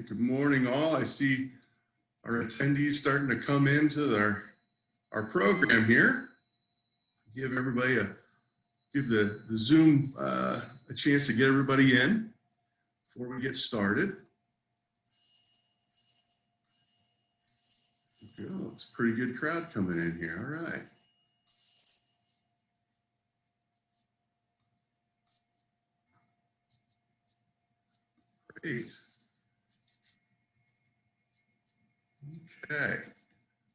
right, good morning all. I see our attendees starting to come into our program here. Give everybody give the Zoom a chance to get everybody in before we get started. Oh, it's a pretty good crowd coming in here, all right. Great. Okay,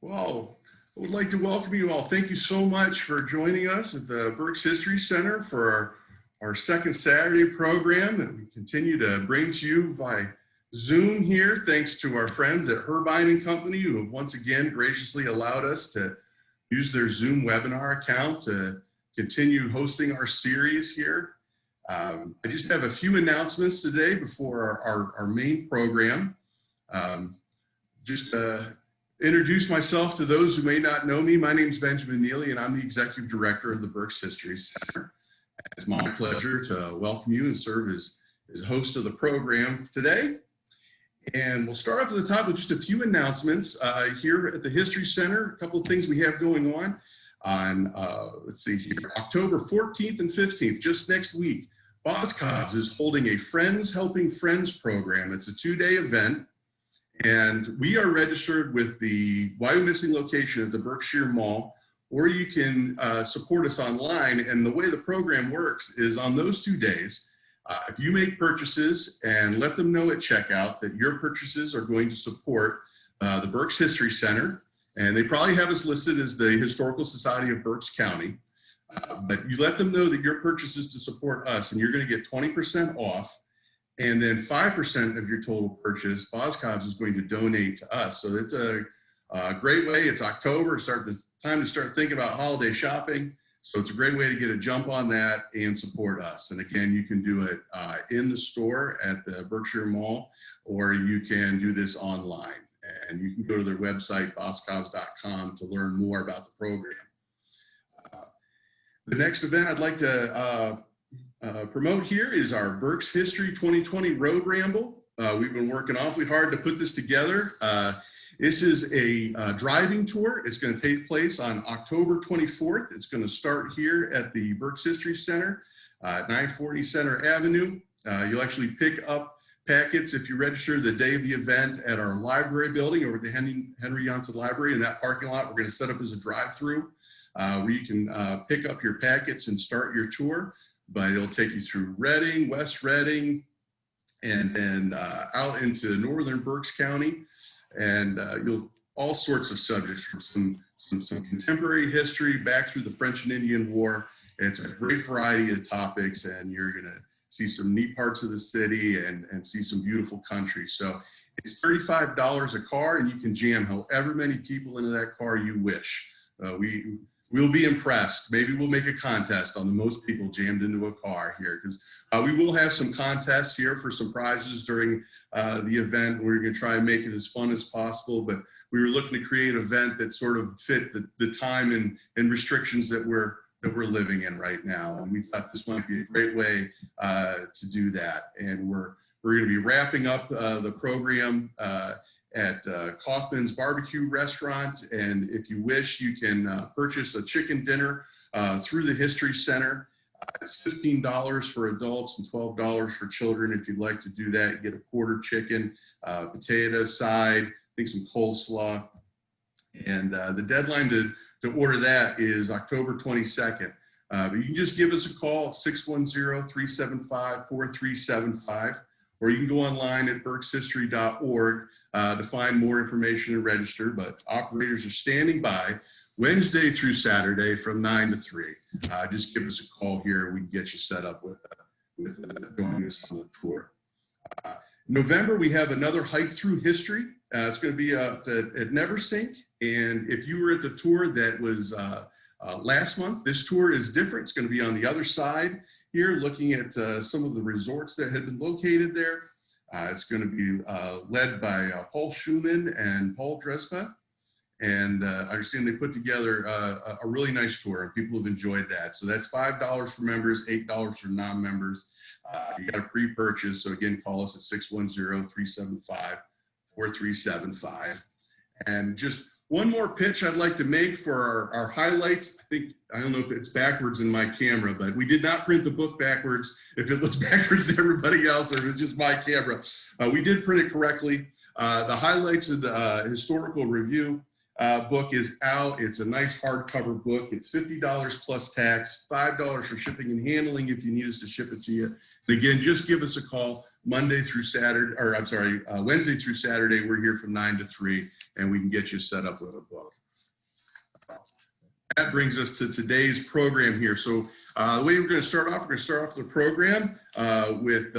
well, I would like to welcome you all. Thank you so much for joining us at the Berks History Center for our second Saturday program that we continue to bring to you by Zoom here, thanks to our friends at Herbine & Company, who have once again graciously allowed us to use their Zoom webinar account to continue hosting our series here. I just have a few announcements today before our main program. Introduce myself to those who may not know me. My name is Benjamin Neely, and I'm the Executive Director of the Berks History Center. It's my pleasure to welcome you and serve as host of the program today. And we'll start off at the top with just a few announcements here at the History Center. A couple of things we have going on let's see here, October 14th and 15th, just next week. Boscov's is holding a Friends Helping Friends program. It's a 2-day event. And we are registered with the Wyomissing location at the Berkshire Mall, or you can support us online. And the way the program works is on those 2 days, if you make purchases and let them know at checkout that your purchases are going to support the Berks History Center, and they probably have us listed as the Historical Society of Berks County, but you let them know that your purchase is to support us, and you're going to get 20% off. And then 5% of your total purchase, Boscov's is going to donate to us. So it's a great way. It's October, time to start thinking about holiday shopping. So it's a great way to get a jump on that and support us. And again, you can do it in the store at the Berkshire Mall, or you can do this online. And you can go to their website, boscovs.com, to learn more about the program. The next event I'd like to promote here is our Berks History 2020 Road Ramble. We've been working awfully hard to put this together. This is a driving tour. It's going to take place on October 24th. It's going to start here at the Berks History Center, 940 Center Avenue. You'll actually pick up packets if you register the day of the event at our library building over at the Henry Janssen Library. In that parking lot, we're going to set up as a drive-through where you can pick up your packets and start your tour. But it'll take you through Reading, West Reading, and then out into northern Berks County, and you'll all sorts of subjects from some contemporary history back through the French and Indian War. It's a great variety of topics, and you're gonna see some neat parts of the city and see some beautiful country. So it's $35 a car, and you can jam however many people into that car you wish. We'll be impressed. Maybe we'll make a contest on the most people jammed into a car here, because we will have some contests here for some prizes during the event. We're going to try and make it as fun as possible, but we were looking to create an event that sort of fit the time and restrictions that we're living in right now. And we thought this might be a great way to do that. And we're going to be wrapping up the program at Kaufman's Barbecue Restaurant. And if you wish, you can purchase a chicken dinner through the History Center. It's $15 for adults and $12 for children. If you'd like to do that, you get a quarter chicken, potato side, I think some coleslaw. And the deadline to order that is October 22nd. But you can just give us a call, 610-375-4375, or you can go online at berkshistory.org to find more information and register. But operators are standing by Wednesday through Saturday from 9 to 3. Just give us a call here and we can get you set up with joining us on the tour. November, we have another hike through history. It's going to be at Neversink. And if you were at the tour that was last month, this tour is different. It's going to be on the other side here, looking at some of the resorts that had been located there. It's going to be led by Paul Schumann and Paul Drespa. And I understand they put together a really nice tour, and people have enjoyed that. So that's $5 for members, $8 for non-members. You got a pre-purchase. So again, call us at 610-375-4375. And just one more pitch I'd like to make for our highlights. I don't know if it's backwards in my camera, but we did not print the book backwards. If it looks backwards to everybody else, or if it's just my camera, we did print it correctly. The highlights of the historical review book is out. It's a nice hardcover book. It's $50 plus tax, $5 for shipping and handling if you need us to ship it to you. And again, just give us a call Wednesday through Saturday. We're here from 9 to 3, and we can get you set up with a book. That brings us to today's program here. So the way we're going to start off, the program with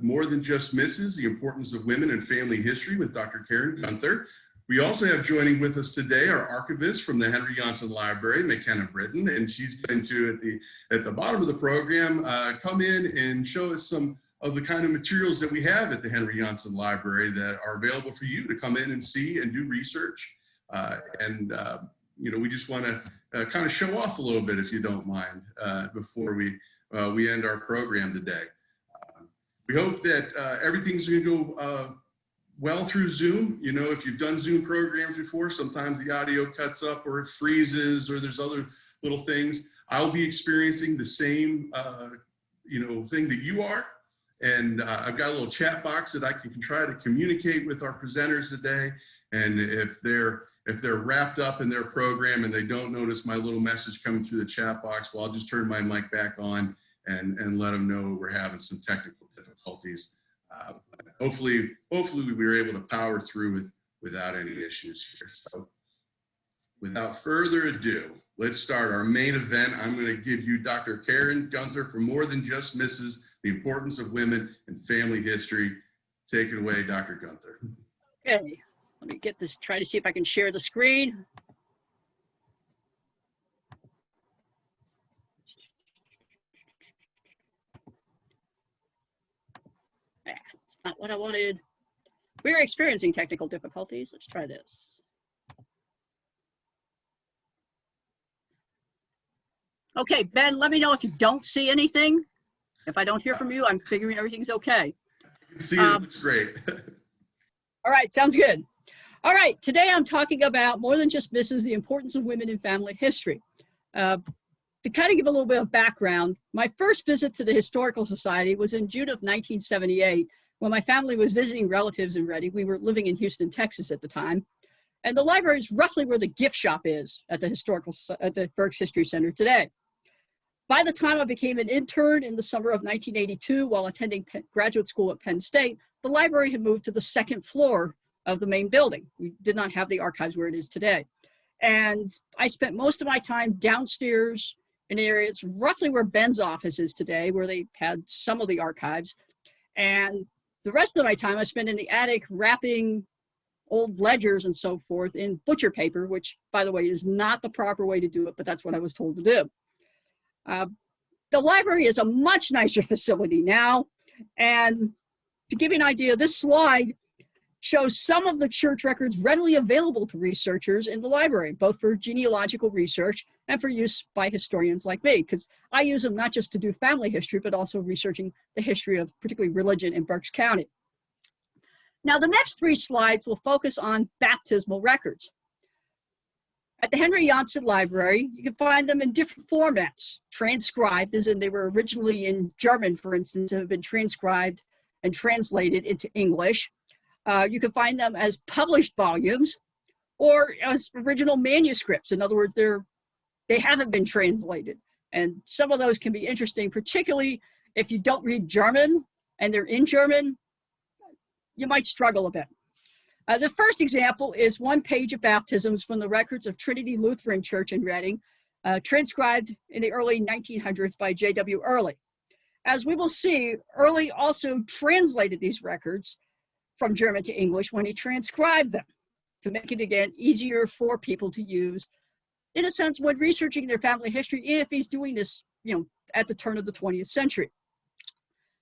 More Than Just Mrs., The Importance of Women in Family History with Dr. Karen Gunther. We also have joining with us today our archivist from the Henry Janssen Library, McKenna Britton, and she's going to, at the bottom of the program, come in and show us some of the kind of materials that we have at the Henry Janssen Library that are available for you to come in and see and do research. We just want to kind of show off a little bit, if you don't mind, before we end our program today. We hope that everything's going to go well through Zoom. You know, if you've done Zoom programs before, sometimes the audio cuts up or it freezes or there's other little things. I'll be experiencing the same, thing that you are. And I've got a little chat box that I can try to communicate with our presenters today. And if they're wrapped up in their program and they don't notice my little message coming through the chat box, well, I'll just turn my mic back on and let them know we're having some technical difficulties. Hopefully we were able to power through without any issues here. So without further ado, let's start our main event. I'm going to give you Dr. Karen Gunther for More Than Just Mrs., The Importance of Women in Family History. Take it away, Dr. Gunther. Okay, let me get this, try to see if I can share the screen. It's not what I wanted. We're experiencing technical difficulties. Let's try this. Okay, Ben, let me know if you don't see anything. If I don't hear from you, I'm figuring everything's okay. I can see it, looks great. All right, sounds good. All right, today I'm talking about More Than Just Mrs., The Importance of Women in Family History. To kind of give a little bit of background, my first visit to the Historical Society was in June of 1978 when my family was visiting relatives in Reading. We were living in Houston, Texas at the time. And the library is roughly where the gift shop is at the Berks History Center today. By the time I became an intern in the summer of 1982 while attending graduate school at Penn State, the library had moved to the second floor of the main building. We did not have the archives where it is today. And I spent most of my time downstairs in areas roughly where Ben's office is today, where they had some of the archives. And the rest of my time I spent in the attic wrapping old ledgers and so forth in butcher paper, which, by the way, is not the proper way to do it, but that's what I was told to do. The library is a much nicer facility now. And to give you an idea, this slide shows some of the church records readily available to researchers in the library, both for genealogical research and for use by historians like me, because I use them not just to do family history, but also researching the history of particularly religion in Berks County. Now, the next three slides will focus on baptismal records. At the Henry Janssen Library, you can find them in different formats. Transcribed, as in they were originally in German, for instance, have been transcribed and translated into English. You can find them as published volumes or as original manuscripts. In other words, they haven't been translated. And some of those can be interesting, particularly if you don't read German and they're in German, you might struggle a bit. The first example is one page of baptisms from the records of Trinity Lutheran Church in Reading, transcribed in the early 1900s by J.W. Early. As we will see, Early also translated these records from German to English when he transcribed them to make it, again, easier for people to use, in a sense, when researching their family history, if he's doing this, at the turn of the 20th century.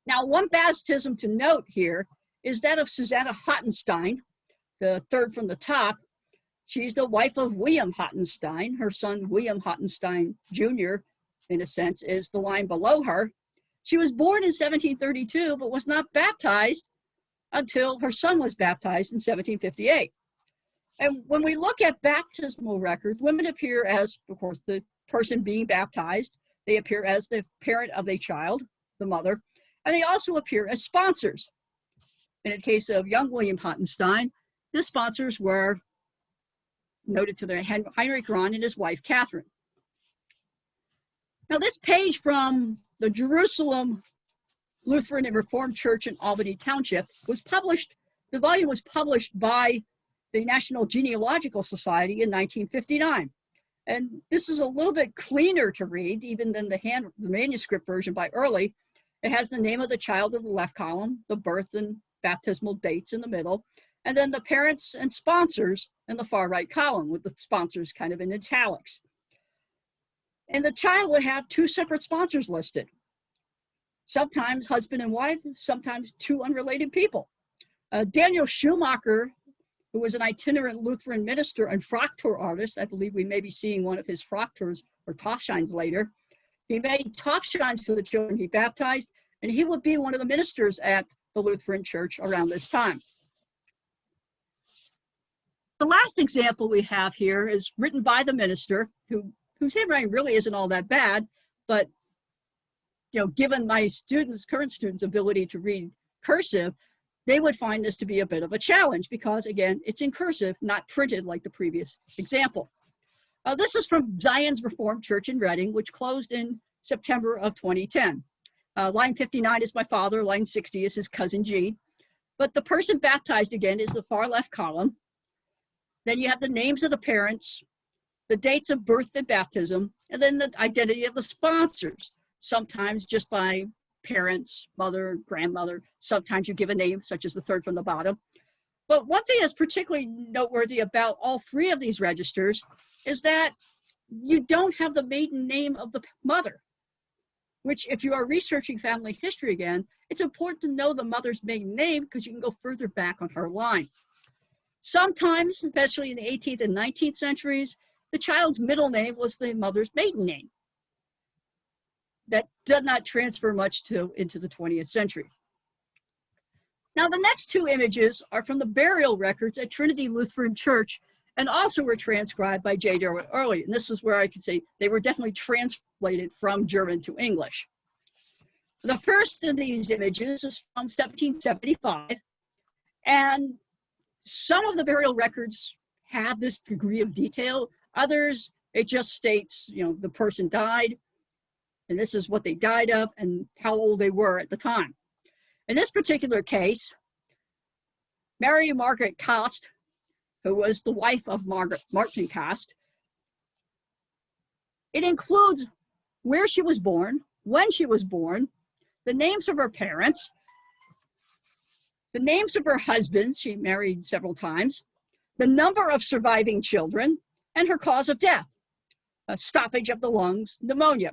Now, one baptism to note here is that of Susannah Hottenstein, the third from the top. She's the wife of William Hottenstein. Her son, William Hottenstein Jr., in a sense, is the line below her. She was born in 1732, but was not baptized until her son was baptized in 1758. And when we look at baptismal records, women appear as, of course, the person being baptized. They appear as the parent of a child, the mother, and they also appear as sponsors. In the case of young William Hottenstein, the sponsors were noted to their Heinrich Rahn and his wife, Catherine. Now, this page from the Jerusalem Lutheran and Reformed Church in Albany Township was published, the volume was published by the National Genealogical Society in 1959. And this is a little bit cleaner to read, even than the manuscript version by Early. It has the name of the child in the left column, the birth and baptismal dates in the middle, and then the parents and sponsors in the far right column, with the sponsors kind of in italics. And the child would have two separate sponsors listed. Sometimes husband and wife, sometimes two unrelated people. Daniel Schumacher, who was an itinerant Lutheran minister and frock tour artist, I believe we may be seeing one of his frock tours or Tofshines later. He made Tofshines for the children he baptized, and he would be one of the ministers at the Lutheran Church around this time. The last example we have here is written by the minister, whose handwriting really isn't all that bad, but given my students, current students' ability to read cursive, they would find this to be a bit of a challenge because, again, it's in cursive, not printed like the previous example. This is from Zion's Reformed Church in Reading, which closed in September of 2010. Line 59 is my father, line 60 is his cousin Gene. But the person baptized, again, is the far left column. Then you have the names of the parents, the dates of birth and baptism, and then the identity of the sponsors, sometimes just by parents, mother, grandmother. Sometimes you give a name, such as the third from the bottom. But one thing that's particularly noteworthy about all three of these registers is that you don't have the maiden name of the mother, which if you are researching family history again, it's important to know the mother's maiden name because you can go further back on her line. Sometimes, especially in the 18th and 19th centuries, the child's middle name was the mother's maiden name. That did not transfer much into the 20th century. Now, the next two images are from the burial records at Trinity Lutheran Church and also were transcribed by J. Derwent Early. And this is where I could say they were definitely translated from German to English. The first of these images is from 1775, and some of the burial records have this degree of detail. Others, it just states, the person died, and this is what they died of and how old they were at the time. In this particular case, Mary Margaret Kost, who was the wife of Martin Kost, it includes where she was born, when she was born, the names of her parents, the names of her husbands, she married several times, the number of surviving children, and her cause of death, a stoppage of the lungs, pneumonia.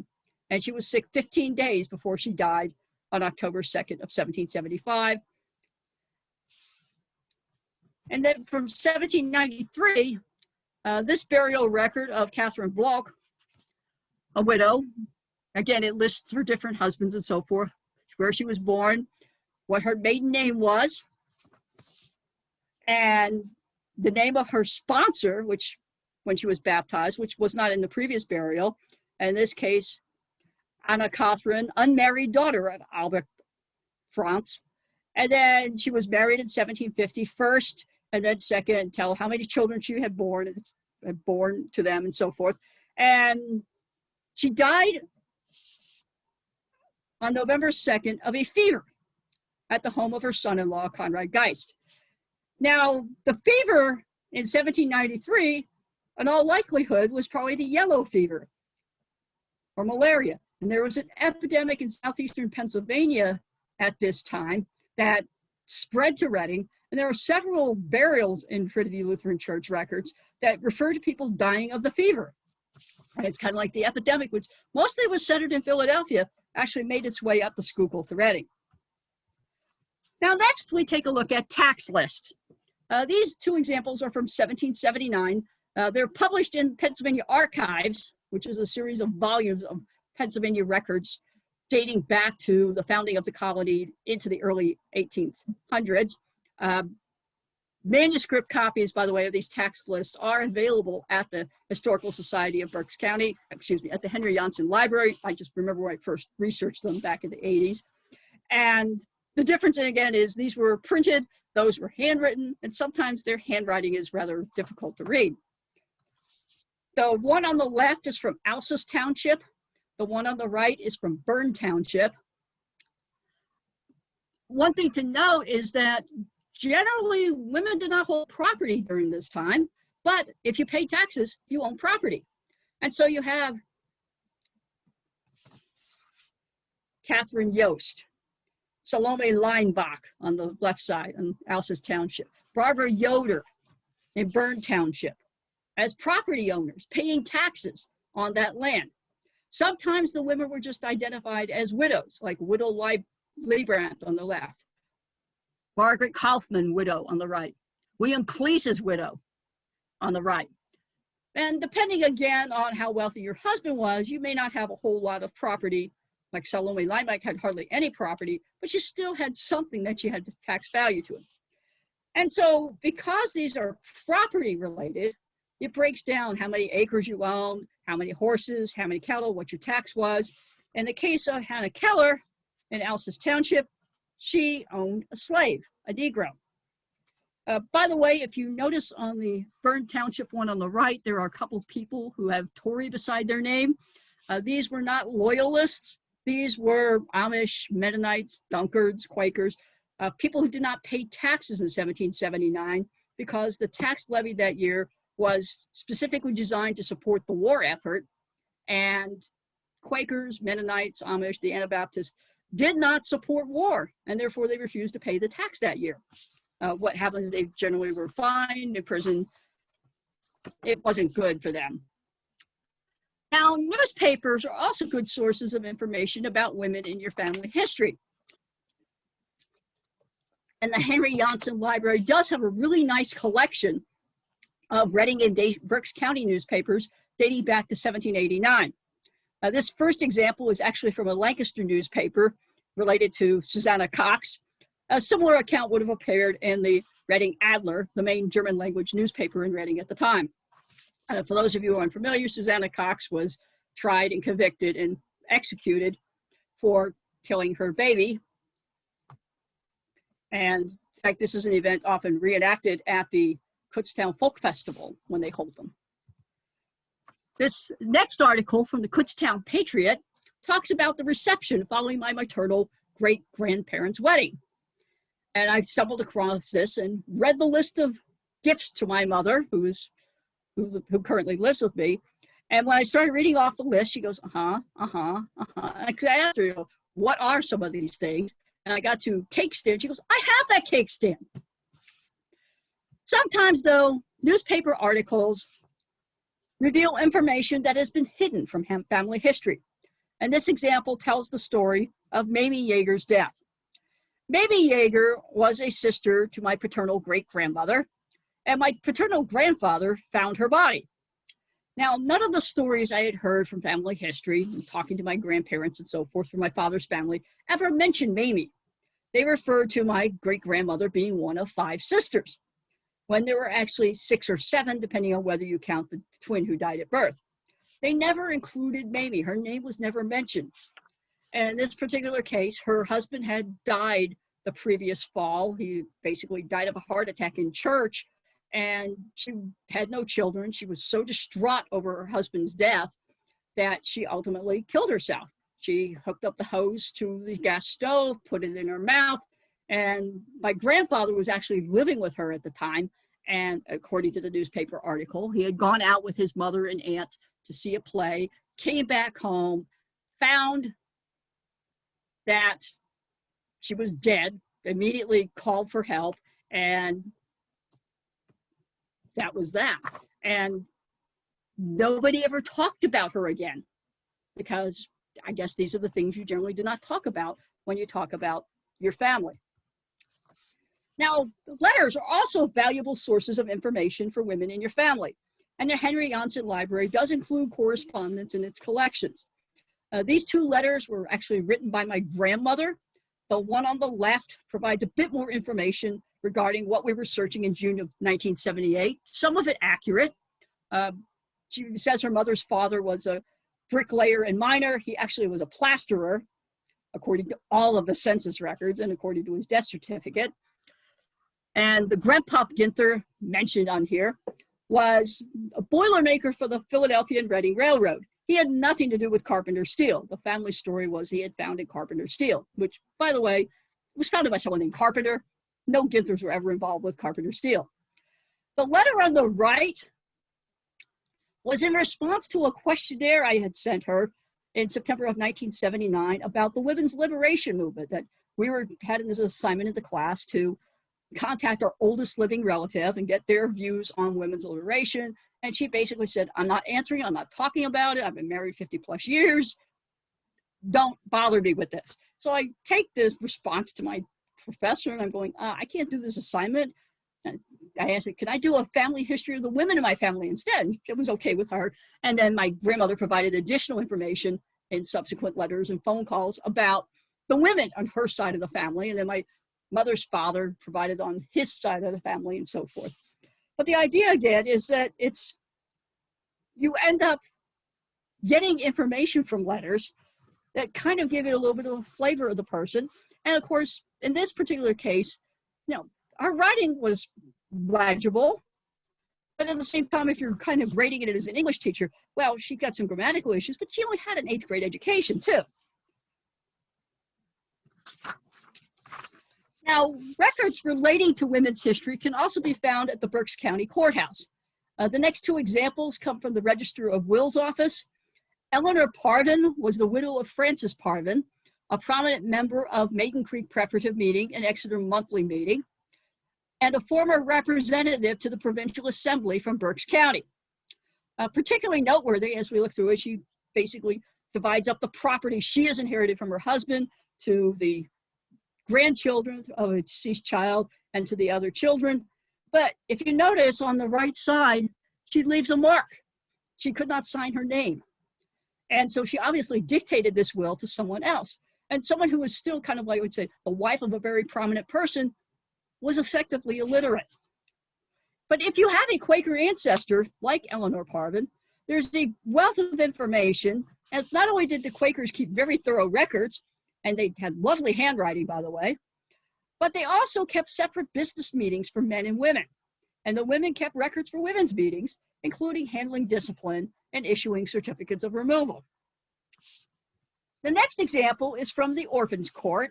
And she was sick 15 days before she died on October 2nd of 1775. And then from 1793, this burial record of Catherine Bloch, a widow, again, it lists her different husbands and so forth, where she was born, what her maiden name was, and the name of her sponsor, which when she was baptized, which was not in the previous burial. In this case, Anna Catherine, unmarried daughter of Albert Franz. And then she was married in 1750 first, and then second, tell how many children she had born to them and so forth. And she died on November 2nd of a fever at the home of her son-in-law, Conrad Geist. Now, the fever in 1793, in all likelihood, was probably the yellow fever or malaria. And there was an epidemic in southeastern Pennsylvania at this time that spread to Reading. And there are several burials in Trinity Lutheran Church records that refer to people dying of the fever. And it's kind of like the epidemic, which mostly was centered in Philadelphia, actually made its way up the Schuylkill to Reading. Now, next we take a look at tax lists. These two examples are from 1779. They're published in Pennsylvania Archives, which is a series of volumes of Pennsylvania records dating back to the founding of the colony into the early 1800s. Manuscript copies, by the way, of these tax lists are available at the Historical Society of Berks County, at the Henry Janssen Library. I just remember when I first researched them back in the 80s. And the difference, again, is these were printed, those were handwritten, and sometimes their handwriting is rather difficult to read. The one on the left is from Alsace Township. The one on the right is from Bern Township. One thing to note is that generally, women did not hold property during this time, but if you pay taxes, you own property. And so you have Catherine Yost, Salome Leinbach on the left side in Alsace Township, Barbara Yoder in Bern Township as property owners paying taxes on that land. Sometimes the women were just identified as widows, like Widow Leibrandt on the left, Margaret Kaufman, widow, on the right, William Cleese's widow on the right. And depending again on how wealthy your husband was, you may not have a whole lot of property, like Salome Leinbach had hardly any property, but she still had something that she had tax value to it. And so because these are property related, it breaks down how many acres you own, how many horses, how many cattle, what your tax was. In the case of Hannah Keller in Alsace Township, she owned a slave, a Negro. By the way, if you notice on the Bern Township one on the right, there are a couple of people who have Tory beside their name. These were not loyalists. These were Amish, Mennonites, Dunkards, Quakers, people who did not pay taxes in 1779 because the tax levy that year was specifically designed to support the war effort. And Quakers, Mennonites, Amish, the Anabaptists did not support war, and therefore they refused to pay the tax that year. What happens, they generally were fined, in prison. It wasn't good for them. Now, newspapers are also good sources of information about women in your family history. And the Henry Janssen Library does have a really nice collection of Reading and Berks County newspapers dating back to 1789. This first example is actually from a Lancaster newspaper related to Susannah Cox. A similar account would have appeared in the Reading Adler, the main German language newspaper in Reading at the time. For those of you who aren't familiar, Susannah Cox was tried and convicted and executed for killing her baby. And in fact, this is an event often reenacted at the Kutztown Folk Festival when they hold them. This next article from the Kutztown Patriot talks about the reception following my maternal great-grandparents' wedding. And I stumbled across this and read the list of gifts to my mother, who currently lives with me. And when I started reading off the list, she goes, And I asked her, what are some of these things? And I got to cake stand. She goes, I have that cake stand. Sometimes, though, newspaper articles reveal information that has been hidden from family history. And this example tells the story of Mamie Yeager's death. Mamie Yeager was a sister to my paternal great-grandmother, and my paternal grandfather found her body. Now, none of the stories I had heard from family history, and talking to my grandparents and so forth from my father's family, ever mentioned Mamie. They referred to my great-grandmother being one of 5 sisters, when there were actually 6 or 7, depending on whether you count the twin who died at birth. They never included Mamie. Her name was never mentioned. And in this particular case, her husband had died the previous fall. He basically died of a heart attack in church, and she had no children. She was so distraught over her husband's death that she ultimately killed herself. She hooked up the hose to the gas stove, put it in her mouth, and my grandfather was actually living with her at the time. And according to the newspaper article, he had gone out with his mother and aunt to see a play, came back home, found that she was dead, immediately called for help, and that was that. And nobody ever talked about her again, because I guess these are the things you generally do not talk about when you talk about your family. Now, letters are also valuable sources of information for women in your family, and the Henry Janssen Library does include correspondence in its collections. These two letters were actually written by my grandmother. The one on the left provides a bit more information regarding what we were searching in June of 1978, some of it accurate. She says her mother's father was a bricklayer and miner. He actually was a plasterer, according to all of the census records and according to his death certificate. And the Grandpa Gunther mentioned on here was a boilermaker for the Philadelphia and Reading Railroad. He had nothing to do with Carpenter Steel. The family story was he had founded Carpenter Steel, which, by the way, was founded by someone named Carpenter. No Gunthers were ever involved with Carpenter Steel. The letter on the right was in response to a questionnaire I had sent her in September of 1979 about the women's liberation movement, that we had this assignment in the class to contact our oldest living relative and get their views on women's liberation. And she basically said, I'm not answering, I'm not talking about it. I've been married 50 plus years. Don't bother me with this. So I take this response to my professor and I'm going, I can't do this assignment. And I asked her, can I do a family history of the women in my family instead? It was okay with her. And then my grandmother provided additional information in subsequent letters and phone calls about the women on her side of the family. And then my mother's father provided on his side of the family and so forth. But the idea again is that you end up getting information from letters that kind of give it a little bit of a flavor of the person. And of course, in this particular case, our writing was legible, but at the same time, if you're kind of grading it as an English teacher, well, she got some grammatical issues, but she only had an 8th grade education too. Now, records relating to women's history can also be found at the Berks County Courthouse. The next two examples come from the Register of Wills office. Eleanor Pardon was the widow of Francis Pardon, a prominent member of Maiden Creek Preparative Meeting and Exeter Monthly Meeting, and a former representative to the Provincial Assembly from Berks County. Particularly noteworthy, as we look through it, she basically divides up the property she has inherited from her husband to the grandchildren of a deceased child and to the other children. But if you notice on the right side, she leaves a mark. She could not sign her name. And so she obviously dictated this will to someone else. And someone who was still kind of like, I would say, the wife of a very prominent person was effectively illiterate. But if you have a Quaker ancestor like Eleanor Pardon, there's a wealth of information. And not only did the Quakers keep very thorough records, and they had lovely handwriting, by the way, but they also kept separate business meetings for men and women. And the women kept records for women's meetings, including handling discipline and issuing certificates of removal. The next example is from the Orphans Court.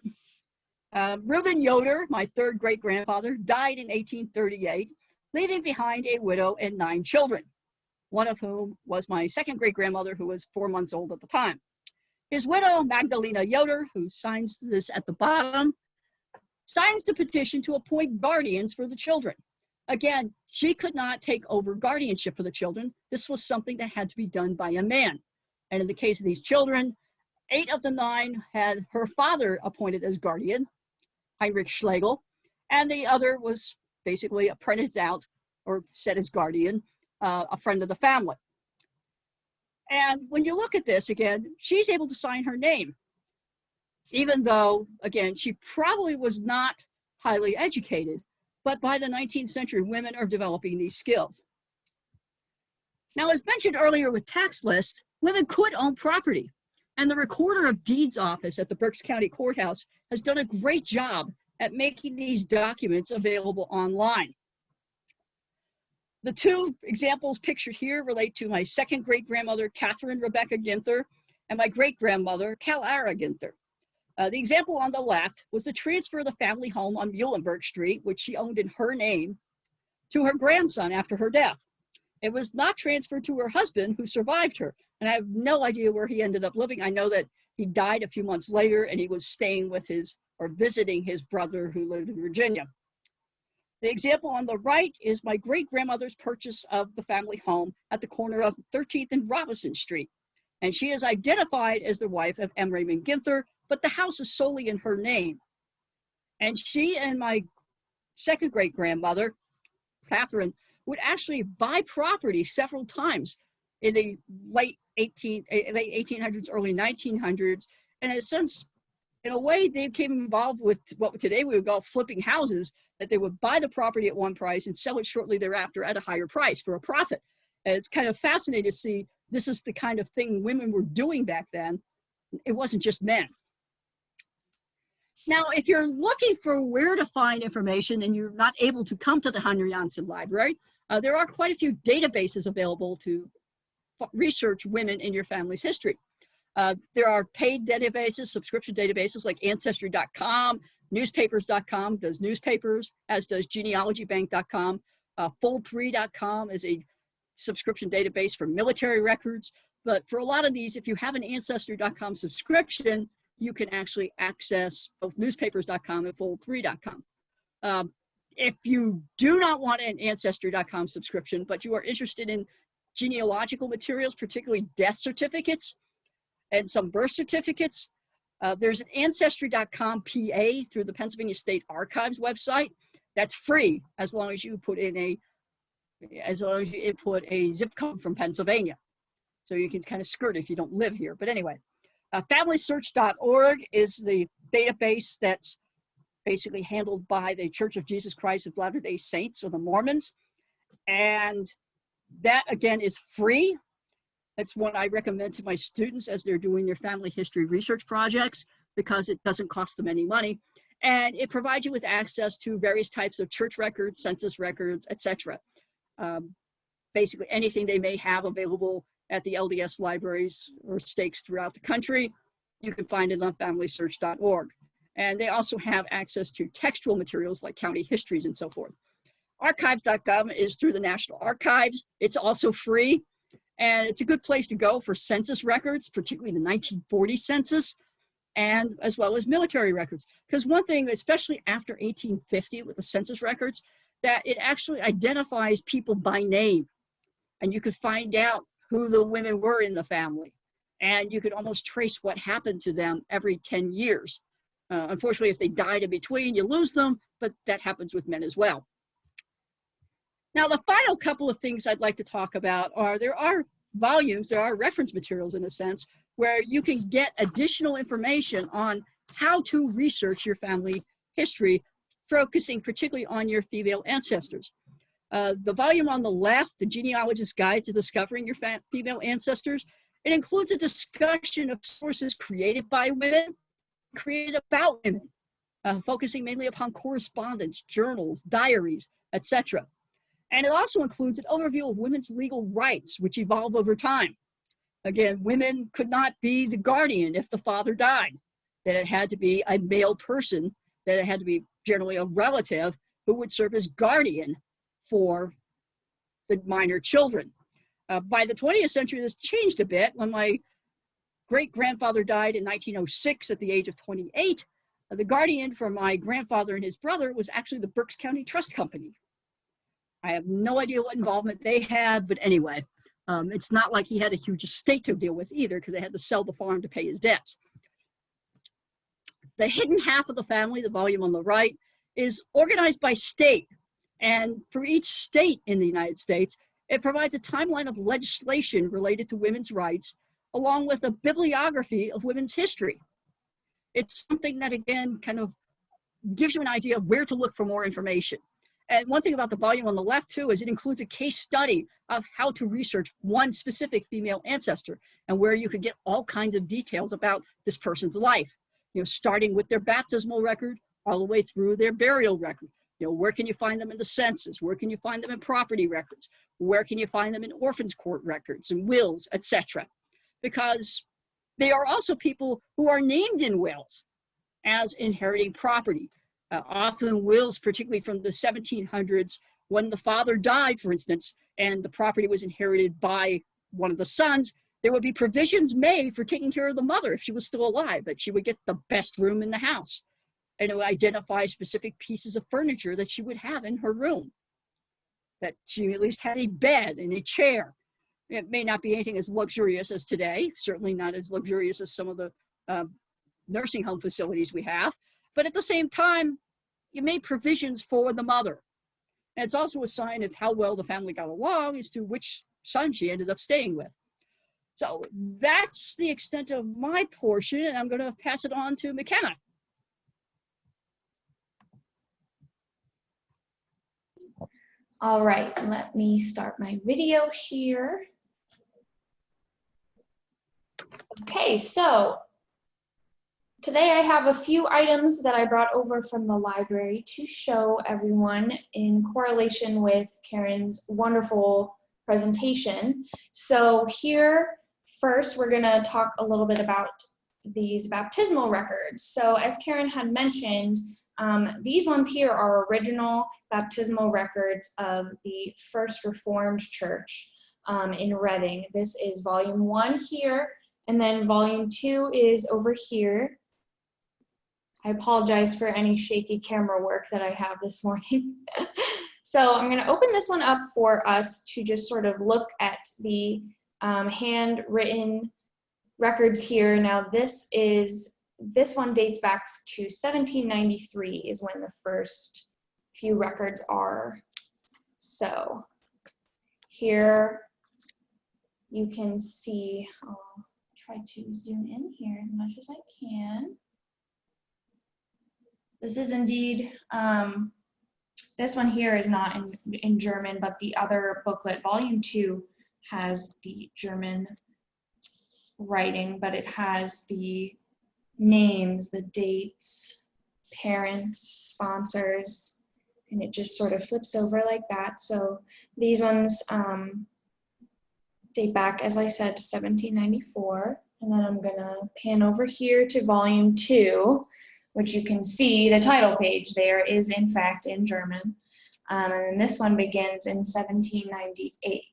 Reuben Yoder, my 3rd great-grandfather, died in 1838, leaving behind a widow and 9 children, one of whom was my 2nd great-grandmother, who was 4 months old at the time. His widow, Magdalena Yoder, who signs this at the bottom, signs the petition to appoint guardians for the children. Again, she could not take over guardianship for the children. This was something that had to be done by a man. And in the case of these children, 8 of the 9 had her father appointed as guardian, Heinrich Schlegel, and the other was basically apprenticed out or set as guardian, a friend of the family. And when you look at this again, she's able to sign her name, even though, again, she probably was not highly educated, but by the 19th century, women are developing these skills. Now, as mentioned earlier with tax lists, women could own property, and the Recorder of Deeds office at the Berks County Courthouse has done a great job at making these documents available online. The two examples pictured here relate to my 2nd great-grandmother, Catherine Rebecca Gunther, and my great-grandmother, Calara Gunther. The example on the left was the transfer of the family home on Muhlenberg Street, which she owned in her name, to her grandson after her death. It was not transferred to her husband, who survived her, and I have no idea where he ended up living. I know that he died a few months later, and he was staying with visiting his brother who lived in Virginia. The example on the right is my great-grandmother's purchase of the family home at the corner of 13th and Robinson Street. And she is identified as the wife of M. Raymond Gunther, but the house is solely in her name. And she and my second great-grandmother, Catherine, would actually buy property several times in the late 1800s, early 1900s, and in a sense, in a way, they became involved with what today we would call flipping houses, that they would buy the property at one price and sell it shortly thereafter at a higher price for a profit. And it's kind of fascinating to see this is the kind of thing women were doing back then. It wasn't just men. Now, if you're looking for where to find information and you're not able to come to the Henry Janssen Library, there are quite a few databases available to research women in your family's history. There are paid databases, subscription databases like Ancestry.com, newspapers.com does newspapers, as does genealogybank.com. Fold3.com is a subscription database for military records. But for a lot of these, if you have an Ancestry.com subscription, you can actually access both newspapers.com and fold3.com. If you do not want an Ancestry.com subscription, but you are interested in genealogical materials, particularly death certificates and some birth certificates, there's an Ancestry.com PA through the Pennsylvania State Archives website. That's free as long as you input a zip code from Pennsylvania. So you can kind of skirt if you don't live here. But anyway, FamilySearch.org is the database that's basically handled by the Church of Jesus Christ of Latter-day Saints, or the Mormons. And that, again, is free. That's what I recommend to my students as they're doing their family history research projects, because it doesn't cost them any money. And it provides you with access to various types of church records, census records, etc. Basically anything they may have available at the LDS libraries or stakes throughout the country, you can find it on FamilySearch.org. And they also have access to textual materials like county histories and so forth. Archives.gov is through the National Archives. It's also free. And it's a good place to go for census records, particularly the 1940 census, and as well as military records. Because one thing, especially after 1850 with the census records, that it actually identifies people by name. And you could find out who the women were in the family. And you could almost trace what happened to them every 10 years. Unfortunately, if they died in between, you lose them, but that happens with men as well. Now, the final couple of things I'd like to talk about are there are volumes, there are reference materials in a sense, where you can get additional information on how to research your family history, focusing particularly on your female ancestors. The volume on the left, The Genealogist's Guide to Discovering Your Female Ancestors, it includes a discussion of sources created by women, created about women, focusing mainly upon correspondence, journals, diaries, etc. And it also includes an overview of women's legal rights, which evolve over time. Again, women could not be the guardian if the father died, that it had to be a male person, that it had to be generally a relative who would serve as guardian for the minor children. By the 20th century, this changed a bit. When my great-grandfather died in 1906 at the age of 28, the guardian for my grandfather and his brother was actually the Berks County Trust Company. I have no idea what involvement they had, but anyway, it's not like he had a huge estate to deal with either, because they had to sell the farm to pay his debts. The hidden half of the family, the volume on the right, is organized by state. And for each state in the United States, it provides a timeline of legislation related to women's rights, along with a bibliography of women's history. It's something that, again, kind of gives you an idea of where to look for more information. And one thing about the volume on the left, too, is it includes a case study of how to research one specific female ancestor, and where you could get all kinds of details about this person's life, you know, starting with their baptismal record all the way through their burial record. You know, where can you find them in the census? Where can you find them in property records? Where can you find them in orphans court records and wills, etc.? Because they are also people who are named in wills as inheriting property. Often wills, particularly from the 1700s, when the father died, for instance, and the property was inherited by one of the sons, there would be provisions made for taking care of the mother if she was still alive, that she would get the best room in the house. And it would identify specific pieces of furniture that she would have in her room, that she at least had a bed and a chair. It may not be anything as luxurious as today, certainly not as luxurious as some of the nursing home facilities we have, but at the same time, you made provisions for the mother. And it's also a sign of how well the family got along as to which son she ended up staying with. So that's the extent of my portion, and I'm going to pass it on to McKenna. All right, let me start my video here. Okay, so today I have a few items that I brought over from the library to show everyone in correlation with Karen's wonderful presentation. So here, first, we're gonna talk a little bit about these baptismal records. So as Karen had mentioned, these ones here are original baptismal records of the First Reformed Church in Reading. This is volume 1 here, and then volume 2 is over here. I apologize for any shaky camera work that I have this morning. So I'm going to open this one up for us to just sort of look at the handwritten records here. Now this one dates back to 1793 is when the first few records are. So here you can see, I'll try to zoom in here as much as I can. This is indeed, this one here is not in German, but the other booklet, volume 2, has the German writing, but it has the names, the dates, parents, sponsors, and it just sort of flips over like that. So these ones date back, as I said, to 1794. And then I'm gonna pan over here to volume 2, which you can see the title page there is in fact in German. And then this one begins in 1798.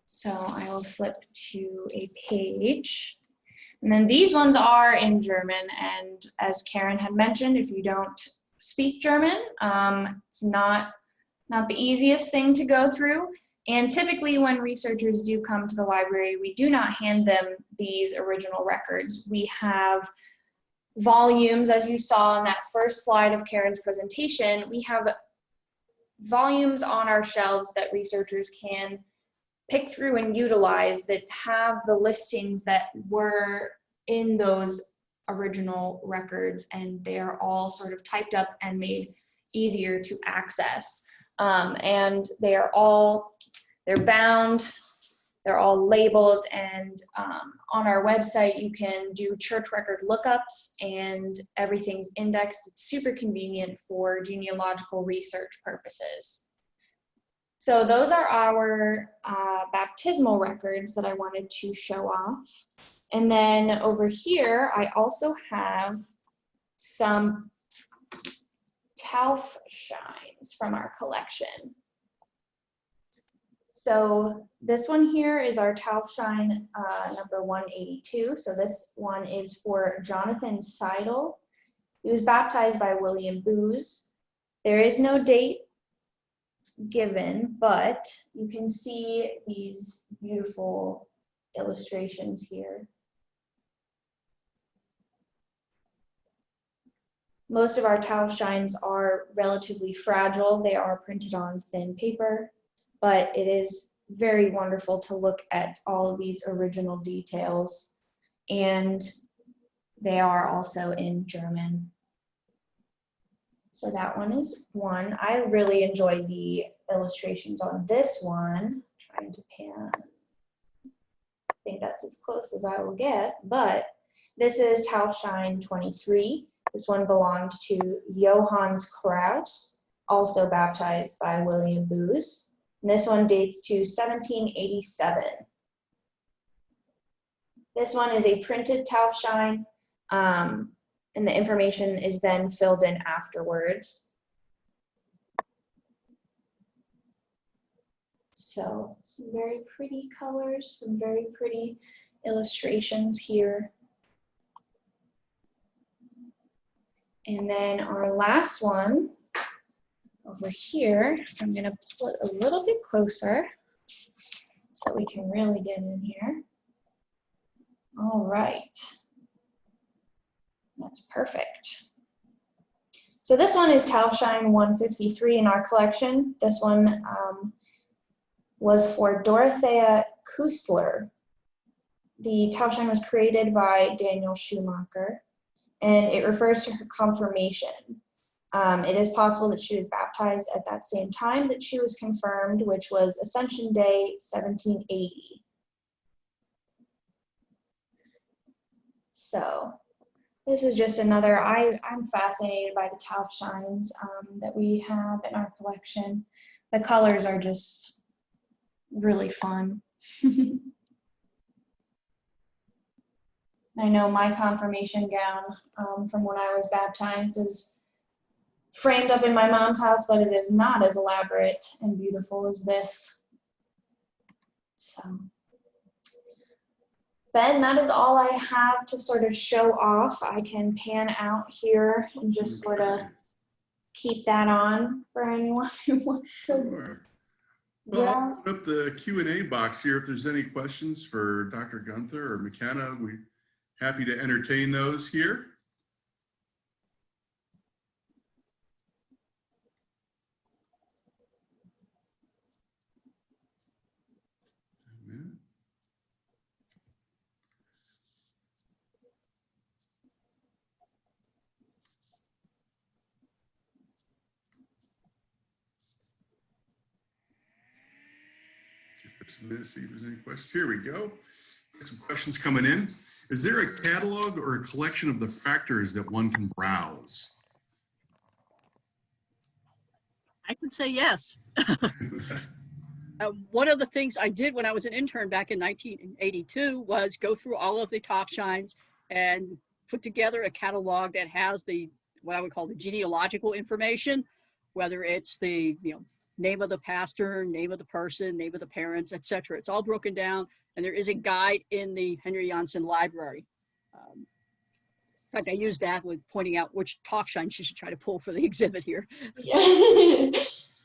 So I will flip to a page. And then these ones are in German, and as Karen had mentioned, if you don't speak German, it's not the easiest thing to go through. And typically when researchers do come to the library, we do not hand them these original records. We have volumes, as you saw in that first slide of Karen's presentation, we have volumes on our shelves that researchers can pick through and utilize that have the listings that were in those original records, and they are all sort of typed up and made easier to access. And they're bound, they're all labeled, and on our website you can do church record lookups and everything's indexed. It's super convenient for genealogical research purposes. So those are our baptismal records that I wanted to show off. And then over here, I also have some Taufscheins from our collection. So this one here is our Taufschein number 182. So this one is for Jonathan Seidel. He was baptized by William Booz. There is no date given, but you can see these beautiful illustrations here. Most of our Taufscheins are relatively fragile. They are printed on thin paper, but it is very wonderful to look at all of these original details, and they are also in German. So that one is one. I really enjoy the illustrations on this one. Trying to pan. I think that's as close as I will get, but this is Taufschein 23. This one belonged to Johannes Kraus, also baptized by William Booz. And this one dates to 1787. This one is a printed Taufschein, and the information is then filled in afterwards. So some very pretty colors, some very pretty illustrations here. And then our last one over here, I'm gonna put a little bit closer so we can really get in here. All right, that's perfect. So this one is Taufschein 153 in our collection. This one was for Dorothea Kustler. The Taufschein was created by Daniel Schumacher, and it refers to her confirmation. It is possible that she was baptized at that same time that she was confirmed, which was Ascension Day, 1780. So this is just another, I'm fascinated by the Taufscheins that we have in our collection. The colors are just really fun. I know my confirmation gown from when I was baptized is framed up in my mom's house, but it is not as elaborate and beautiful as this. So, Ben, that is all I have to sort of show off. I can pan out here and just sort of keep that on for anyone who wants to. Sure. Well, I'll open up the Q&A box here. If there's any questions for Dr. Gunther or McKenna, we're happy to entertain those here. See if there's any questions. Here we go. Some questions coming in. Is there a catalog or a collection of the factors that one can browse? I could say yes. One of the things I did when I was an intern back in 1982 was go through all of the Taufscheins and put together a catalog that has the, what I would call the genealogical information, whether it's the, name of the pastor, name of the person, name of the parents, etc. It's all broken down, and there is a guide in the Henry Janssen Library. In fact, I used that with pointing out which Taufschein you should try to pull for the exhibit here. Yeah.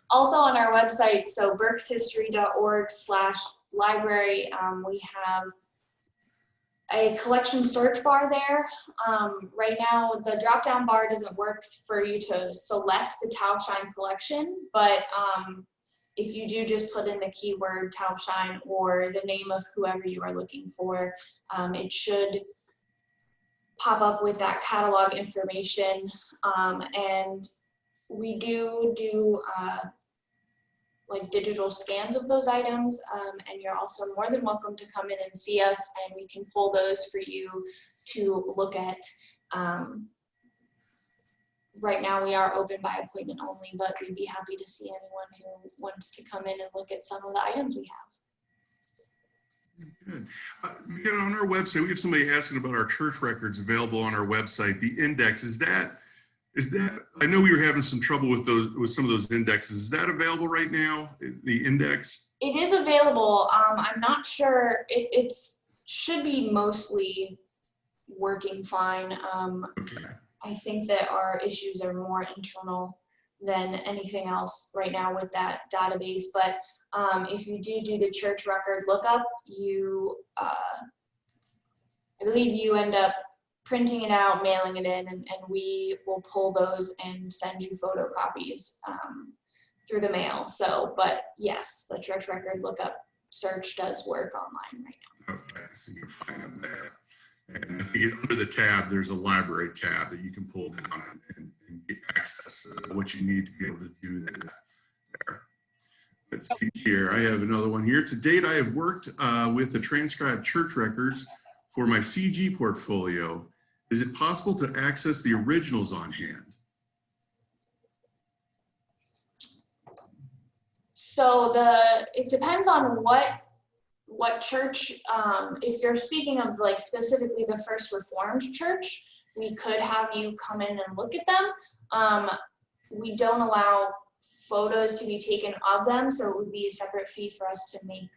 Also on our website, so berkshistory.org/library, we have a collection search bar there. Right now, the drop-down bar doesn't work for you to select the Taufschein collection, but if you do just put in the keyword Taufschein or the name of whoever you are looking for, it should pop up with that catalog information. And we do like digital scans of those items, and you're also more than welcome to come in and see us, and we can pull those for you to look at. Right now we are open by appointment only, but we'd be happy to see anyone who wants to come in and look at some of the items we have. Good. On our website, we have somebody asking about our church records available on our website. The index, is that, I know we were having some trouble with some of those indexes. Is that available right now, the index? It is available. I'm not sure. It should be mostly working fine. Okay. I think that our issues are more internal than anything else right now with that database. But if you do the church record lookup, I believe you end up printing it out, mailing it in, and we will pull those and send you photocopies through the mail. So, but yes, the church record lookup search does work online right now. Okay, so you can find that. And if you get under the tab, there's a library tab that you can pull down and get access to what you need to be able to do that there. Let's see here. I have another one here. To date, I have worked with the transcribed church records for my CG portfolio. Is it possible to access the originals on hand? So it depends on what church, if you're speaking of like specifically the First Reformed Church, we could have you come in and look at them. We don't allow photos to be taken of them, so it would be a separate fee for us to make,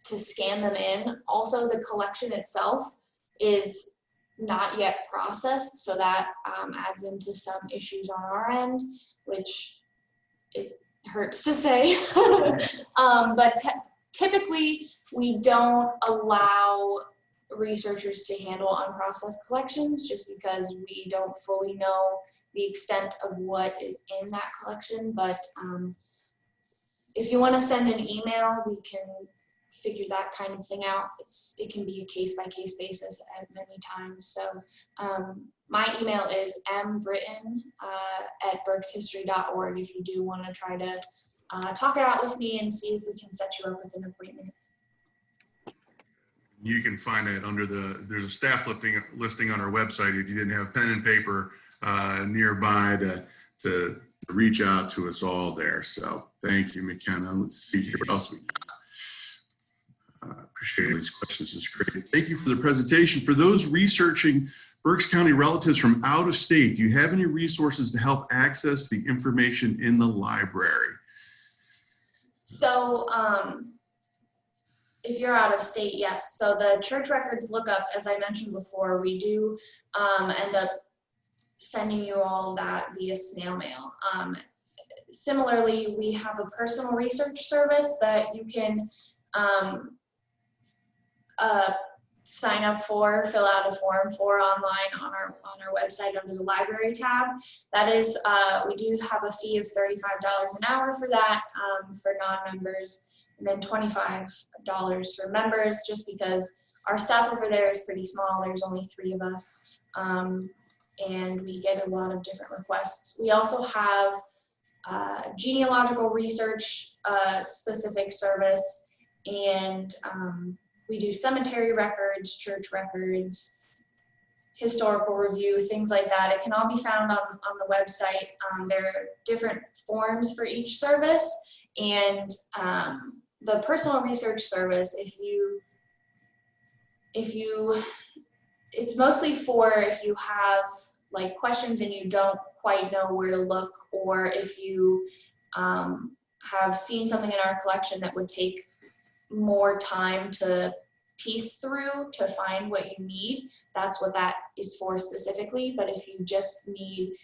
to scan them in. Also, the collection itself is not yet processed, so that adds into some issues on our end, which it hurts to say. But typically we don't allow researchers to handle unprocessed collections, just because we don't fully know the extent of what is in that collection. But if you want to send an email, we can figure that kind of thing out. It can be a case-by-case basis at many times. So my email is mbritton@berkshistory.org if you do want to try to talk it out with me and see if we can set you up with an appointment. You can find it under there's a staff listing on our website if you didn't have pen and paper nearby to reach out to us all there. So thank you, McKenna. Let's see here what else we got. Appreciate these questions. It's great. Thank you for the presentation. For those researching Berks County relatives from out of state, do you have any resources to help access the information in the library? So if you're out of state, yes. So the church records lookup, as I mentioned before, we do end up sending you all that via snail mail. Similarly, we have a personal research service that you can sign up for, fill out a form for online on our website under the library tab. That is, we do have a fee of $35 an hour for that for non-members, and then $25 for members, just because our staff over there is pretty small. There's only 3 of us, and we get a lot of different requests. We also have genealogical research specific service, and we do cemetery records, church records, historical review, things like that. It can all be found on the website. There are different forms for each service, and the personal research service, it's mostly for if you have like questions and you don't quite know where to look, or if you have seen something in our collection that would take more time to piece through to find what you need. That's what that is for specifically. But if you just need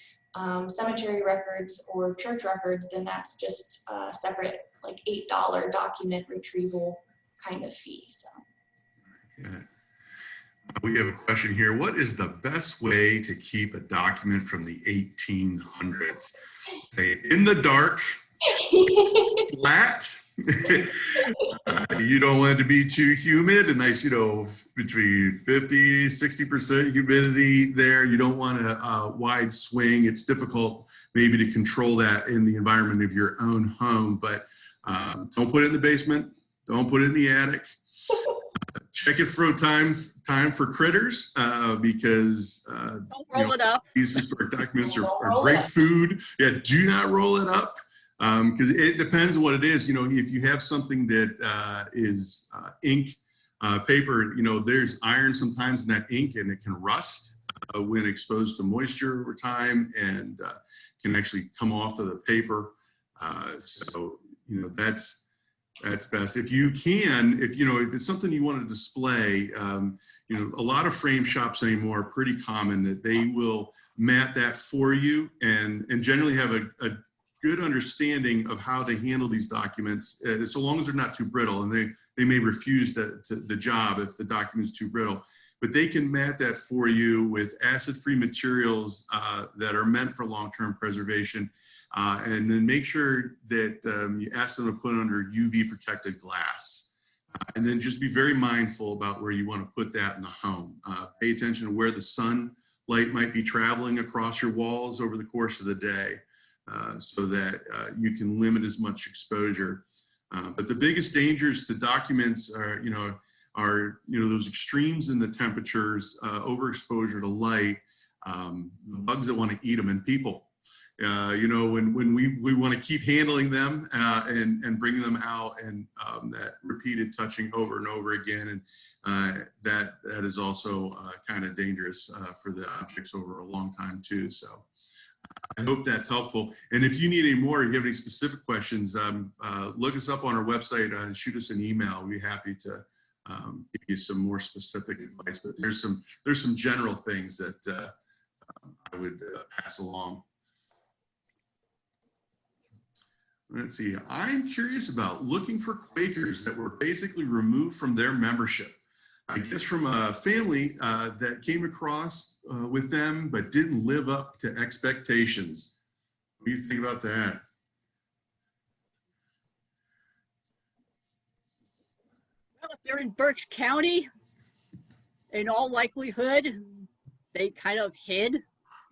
cemetery records or church records, then that's just a separate like $8 document retrieval kind of fee. So yeah. We have a question here. What is the best way to keep a document from the 1800s? Say in the dark, flat. You don't want it to be too humid, a nice, between 50, 60% humidity there. You don't want a wide swing. It's difficult maybe to control that in the environment of your own home, but don't put it in the basement. Don't put it in the attic. Check it for time for critters because don't roll it up. These historic documents are great food. Yeah, do not roll it up because it depends on what it is. If you have something that is ink paper, there's iron sometimes in that ink and it can rust when exposed to moisture over time and can actually come off of the paper. So that's best. If you can, if it's something you want to display, a lot of frame shops anymore are pretty common that they will mat that for you and generally have a good understanding of how to handle these documents, so long as they're not too brittle, and they may refuse the job if the document's too brittle, but they can mat that for you with acid-free materials that are meant for long-term preservation. And then make sure that you ask them to put it under UV protected glass. And then just be very mindful about where you want to put that in the home. Pay attention to where the sunlight might be traveling across your walls over the course of the day so that you can limit as much exposure. But the biggest dangers to documents are those extremes in the temperatures, overexposure to light, the bugs that want to eat them, and people. When we want to keep handling them and bringing them out, and that repeated touching over and over again, and that is also kind of dangerous for the objects over a long time too. So I hope that's helpful. And if you need any more, if you have any specific questions, look us up on our website and shoot us an email. We'll be happy to give you some more specific advice. But there's some general things that I would pass along. Let's see, I'm curious about looking for Quakers that were basically removed from their membership. I guess from a family that came across with them but didn't live up to expectations. What do you think about that? Well, if they're in Berks County, in all likelihood, they kind of hid,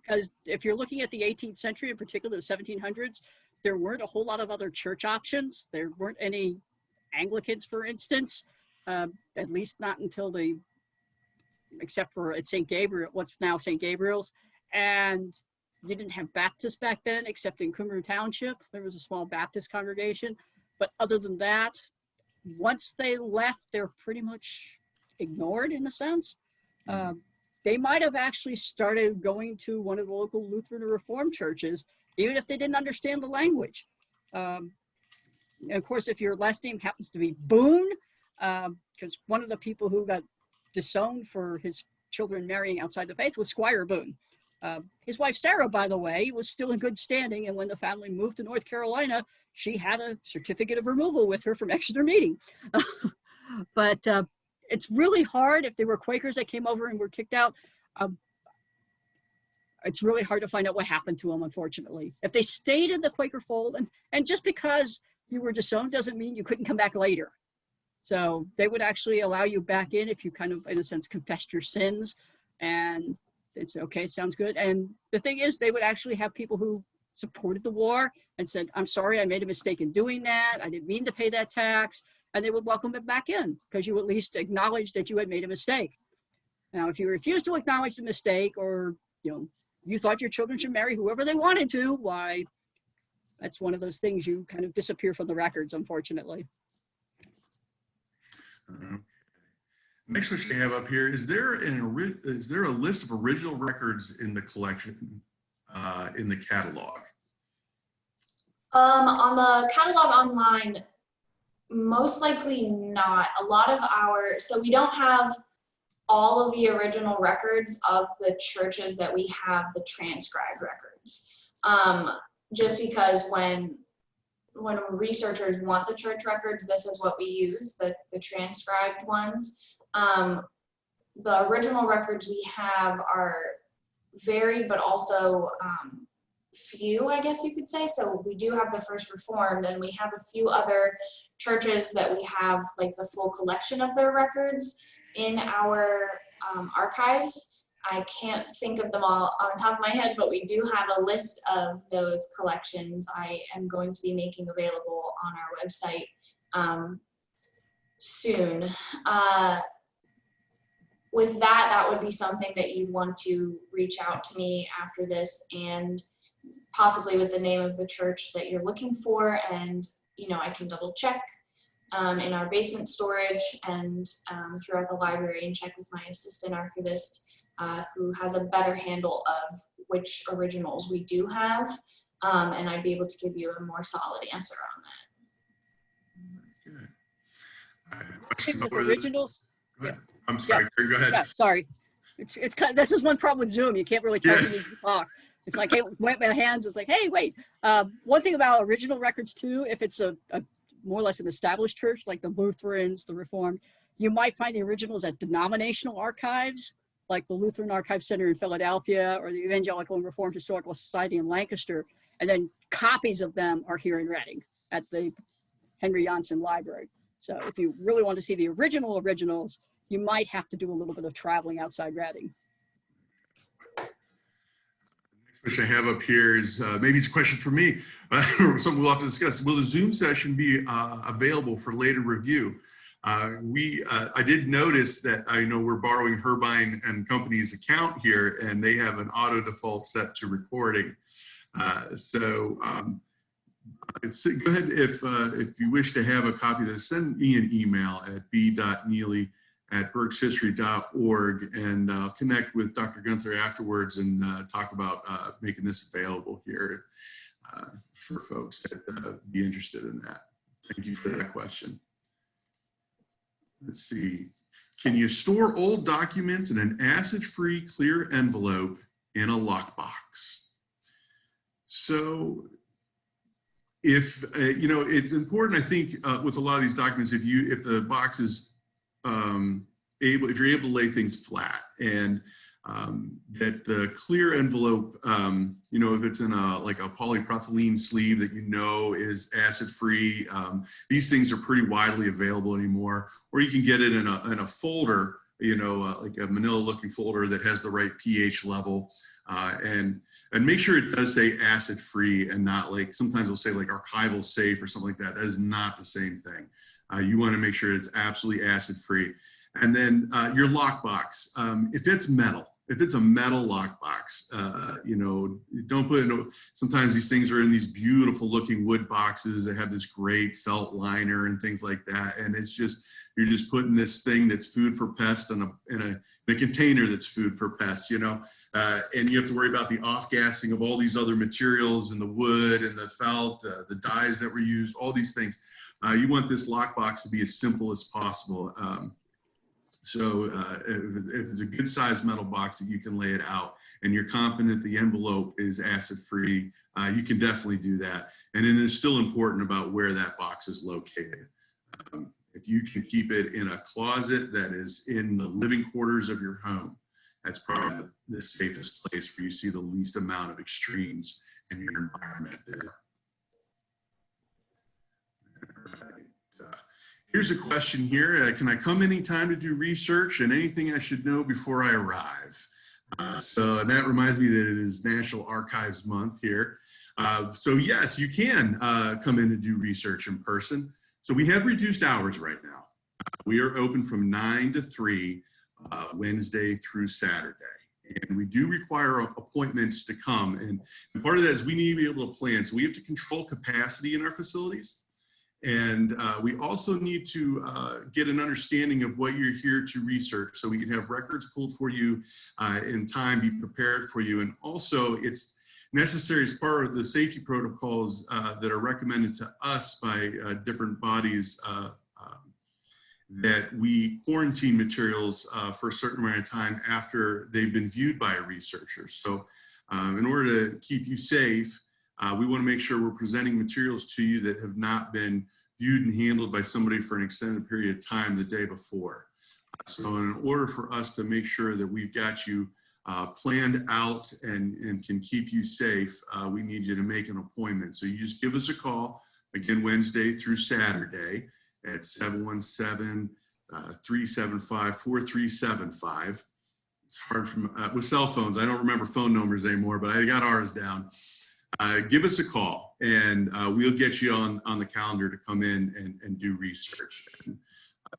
because if you're looking at the 18th century, in particular the 1700s, there weren't a whole lot of other church options. There weren't any Anglicans, for instance, at least not until except for at St. Gabriel, what's now St. Gabriel's. And you didn't have Baptists back then, except in Cumberland Township. There was a small Baptist congregation. But other than that, once they left, they're pretty much ignored in a sense. They might have actually started going to one of the local Lutheran or Reformed churches, even if they didn't understand the language. And of course, if your last name happens to be Boone, because one of the people who got disowned for his children marrying outside the faith was Squire Boone. His wife, Sarah, by the way, was still in good standing. And when the family moved to North Carolina, she had a certificate of removal with her from Exeter meeting. But it's really hard if there were Quakers that came over and were kicked out. It's really hard to find out what happened to them, unfortunately. If they stayed in the Quaker fold, and just because you were disowned doesn't mean you couldn't come back later. So they would actually allow you back in if you kind of, in a sense, confessed your sins. And it's okay, sounds good. And the thing is, they would actually have people who supported the war and said, I'm sorry, I made a mistake in doing that. I didn't mean to pay that tax. And they would welcome it back in because you at least acknowledged that you had made a mistake. Now, if you refuse to acknowledge the mistake, or you thought your children should marry whoever they wanted to, why, that's one of those things you kind of disappear from the records, unfortunately. Next question I have up here, is there a list of original records in the collection, in the catalog? On the catalog online, most likely not. A lot of so we don't have all of the original records of the churches that we have the transcribed records. Just because when researchers want the church records, this is what we use, the transcribed ones. The original records we have are varied, but also few, I guess you could say. So we do have the First Reformed, and we have a few other churches that we have like the full collection of their records in our archives. I can't think of them all on the top of my head, but we do have a list of those collections I am going to be making available on our website soon. With that would be something that you'd want to reach out to me after this, and possibly with the name of the church that you're looking for, and I can double check in our basement storage and throughout the library, and check with my assistant archivist who has a better handle of which originals we do have, and I'd be able to give you a more solid answer on that. Good. I have a question With over originals. Go ahead. I'm sorry, Yeah. Karen, go ahead. Yeah, sorry. It's kind of, this is one problem with Zoom. You can't really tell Yes. me to talk. It's like, hey, wet my hands. It's like, hey, wait. One thing about original records too, if it's a more or less an established church like the Lutherans, the Reformed, you might find the originals at denominational archives, like the Lutheran Archive Center in Philadelphia or the Evangelical and Reformed Historical Society in Lancaster, and then copies of them are here in Reading at the Henry Janssen Library. So if you really want to see the originals, you might have to do a little bit of traveling outside Reading. Next question I have up here is, maybe it's a question for me, or something we'll have to discuss. Will the Zoom session be available for later review? I did notice that we're borrowing Herbine and Company's account here, and they have an auto default set to recording. Go ahead, if you wish to have a copy of this, send me an email at b.neely@berkshistory.org, and I'll connect with Dr. Gunther afterwards and talk about making this available here for folks that be interested in that. Thank you for that question. Let's see. Can you store old documents in an acid-free clear envelope in a lockbox? So if, it's important, I think, with a lot of these documents, if the box is if you're able to lay things flat, and that the clear envelope, you know, if it's in like a polypropylene sleeve that you know is acid free, these things are pretty widely available anymore. Or you can get it in a folder, you know, like a manila looking folder that has the right pH level, and make sure it does say acid free and not like, sometimes it'll say like archival safe or something like that. That is not the same thing. You want to make sure it's absolutely acid free. And then your lockbox, if it's a metal lockbox, you know, don't put it, sometimes these things are in these beautiful looking wood boxes that have this great felt liner and things like that. And it's just, you're just putting this thing that's food for pests in a container that's food for pests, you know, and you have to worry about the off-gassing of all these other materials and the wood and the felt, the dyes that were used, all these things. You want this lockbox to be as simple as possible. So if it's a good sized metal box that you can lay it out and you're confident the envelope is acid free, you can definitely do that. And then it's still important about where that box is located. If you can keep it in a closet that is in the living quarters of your home, that's probably the safest place where you see the least amount of extremes in your environment there. Here's a question here. Can I come anytime to do research, and anything I should know before I arrive? And that reminds me that it is National Archives Month here. So yes, you can come in and do research in person. So we have reduced hours right now. We are open from 9 to 3, Wednesday through Saturday. And we do require appointments to come. And part of that is we need to be able to plan. So we have to control capacity in our facilities. And we also need to get an understanding of what you're here to research, so we can have records pulled for you in time, be prepared for you. And also it's necessary as part of the safety protocols that are recommended to us by different bodies that we quarantine materials for a certain amount of time after they've been viewed by a researcher. So in order to keep you safe, we want to make sure we're presenting materials to you that have not been viewed and handled by somebody for an extended period of time the day before. So in order for us to make sure that we've got you planned out and can keep you safe, we need you to make an appointment. So you just give us a call, again, Wednesday through Saturday at 717-375-4375. It's hard from, with cell phones, I don't remember phone numbers anymore, but I got ours down. Give us a call, and we'll get you on the calendar to come in and do research. And,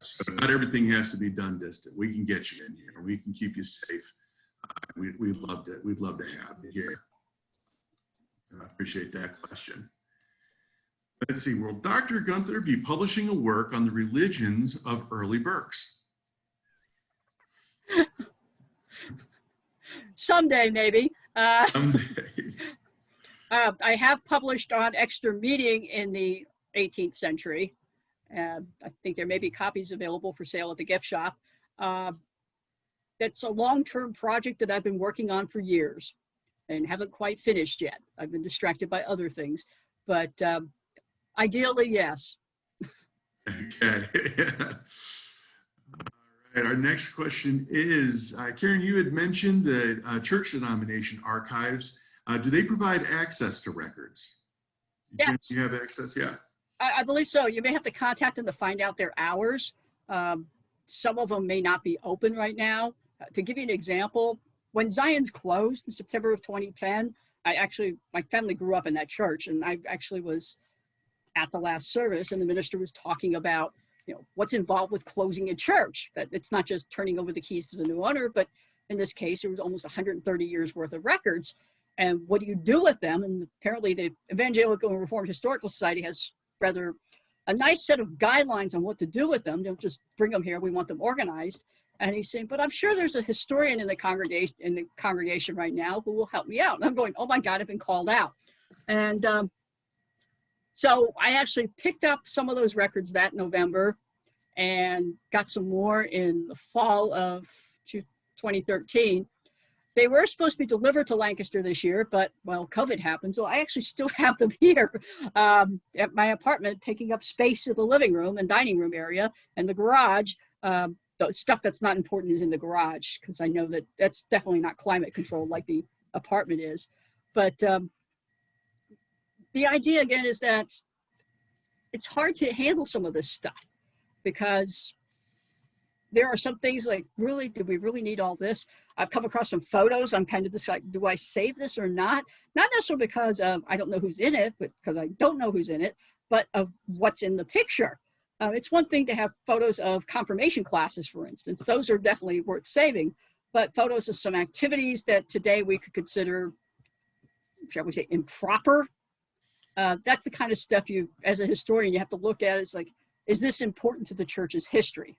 so not everything has to be done distant. We can get you in here. We can keep you safe. We'd love to have you here. I appreciate that question. Let's see, will Dr. Gunther be publishing a work on the religions of early Berks? Someday, maybe. Someday. I have published on extra meeting in the 18th century. I think there may be copies available for sale at the gift shop. That's a long-term project that I've been working on for years and haven't quite finished yet. I've been distracted by other things, but ideally, yes. Okay. All right, our next question is, Karen, you had mentioned the church denomination archives. Do they provide access to records? Yes. You have access, yeah? I believe so. You may have to contact them to find out their hours. Some of them may not be open right now. To give you an example, when Zion's closed in September of 2010, my family grew up in that church, and I actually was at the last service, and the minister was talking about, you know, what's involved with closing a church. That it's not just turning over the keys to the new owner, but in this case, it was almost 130 years worth of records. And what do you do with them? And apparently the Evangelical and Reformed Historical Society has rather a nice set of guidelines on what to do with them. Don't just bring them here. We want them organized. And he's saying, but I'm sure there's a historian in the congregation right now who will help me out. And I'm going, oh my God, I've been called out. And so I actually picked up some of those records that November and got some more in the fall of 2013. They were supposed to be delivered to Lancaster this year, but, well, COVID happened. So I actually still have them here at my apartment, taking up space in the living room and dining room area and the garage. the stuff that's not important is in the garage, because I know that that's definitely not climate controlled like the apartment is. But the idea again is that it's hard to handle some of this stuff, because there are some things like, really, do we really need all this? I've come across some photos. I'm kind of just like, do I save this or not? Not necessarily because I don't know who's in it, but because I don't know who's in it, but of what's in the picture. It's one thing to have photos of confirmation classes, for instance. Those are definitely worth saving, but photos of some activities that today we could consider, shall we say, improper. That's the kind of stuff you, as a historian, you have to look at. It's like, is this important to the church's history?